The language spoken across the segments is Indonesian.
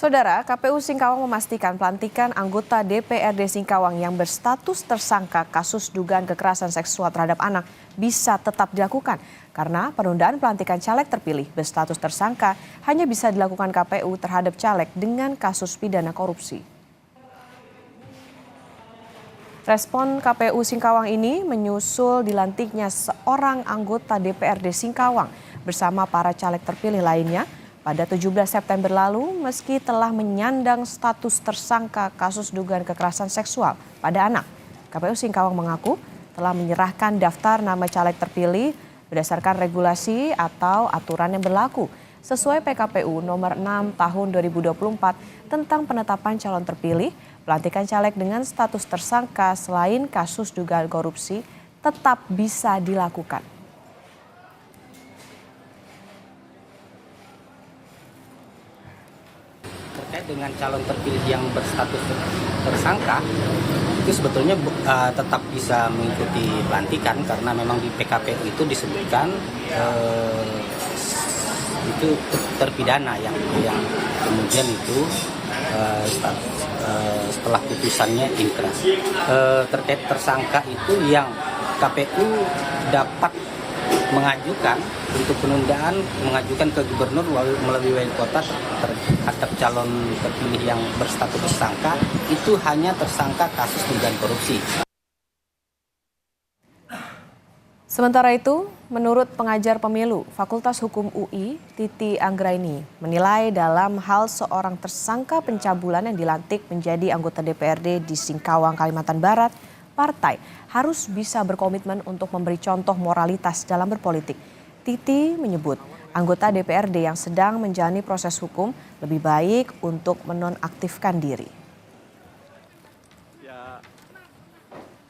Saudara, KPU Singkawang memastikan pelantikan anggota DPRD Singkawang yang berstatus tersangka kasus dugaan kekerasan seksual terhadap anak bisa tetap dilakukan karena penundaan pelantikan caleg terpilih berstatus tersangka hanya bisa dilakukan KPU terhadap caleg dengan kasus pidana korupsi. Respon KPU Singkawang ini menyusul dilantiknya seorang anggota DPRD Singkawang bersama para caleg terpilih lainnya pada 17 September lalu meski telah menyandang status tersangka kasus dugaan kekerasan seksual pada anak. KPU Singkawang mengaku telah menyerahkan daftar nama caleg terpilih berdasarkan regulasi atau aturan yang berlaku sesuai PKPU nomor 6 tahun 2024 tentang penetapan calon terpilih, pelantikan caleg dengan status tersangka selain kasus dugaan korupsi tetap bisa dilakukan. Terkait dengan calon terpilih yang berstatus tersangka, itu sebetulnya tetap bisa mengikuti pelantikan karena memang di PKPU itu disebutkan itu terpidana yang kemudian itu setelah putusannya inkrah. Terkait tersangka itu yang KPU dapat mengajukan untuk penundaan, mengajukan ke gubernur melalui wali kota terhadap calon terpilih yang berstatus tersangka itu hanya tersangka kasus dugaan korupsi. Sementara itu, menurut pengajar pemilu Fakultas Hukum UI, Titi Anggraini, menilai dalam hal seorang tersangka pencabulan yang dilantik menjadi anggota DPRD di Singkawang, Kalimantan Barat, partai harus bisa berkomitmen untuk memberi contoh moralitas dalam berpolitik. Titi menyebut anggota DPRD yang sedang menjalani proses hukum lebih baik untuk menonaktifkan diri.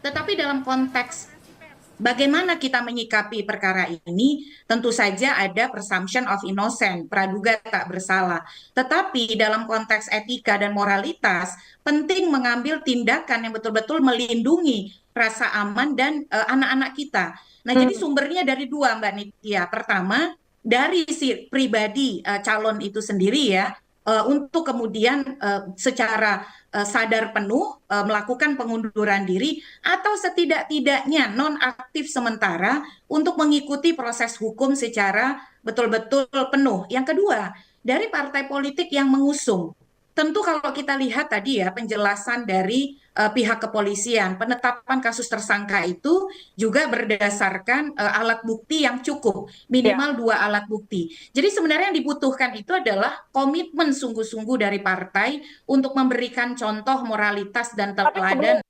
Tetapi dalam konteks bagaimana kita menyikapi perkara ini, tentu saja ada presumption of innocence, praduga tak bersalah. Tetapi dalam konteks etika dan moralitas, penting mengambil tindakan yang betul-betul melindungi rasa aman dan anak-anak kita. Nah, jadi sumbernya dari dua, Mbak Nitya. Pertama, dari si pribadi calon itu sendiri ya, untuk kemudian secara sadar penuh melakukan pengunduran diri atau setidak-tidaknya nonaktif sementara untuk mengikuti proses hukum secara betul-betul penuh. Yang kedua, dari partai politik yang mengusung. Tentu kalau kita lihat tadi ya penjelasan dari pihak kepolisian, penetapan kasus tersangka itu juga berdasarkan alat bukti yang cukup, minimal 2 alat bukti. Jadi sebenarnya yang dibutuhkan itu adalah komitmen sungguh-sungguh dari partai untuk memberikan contoh moralitas dan teladan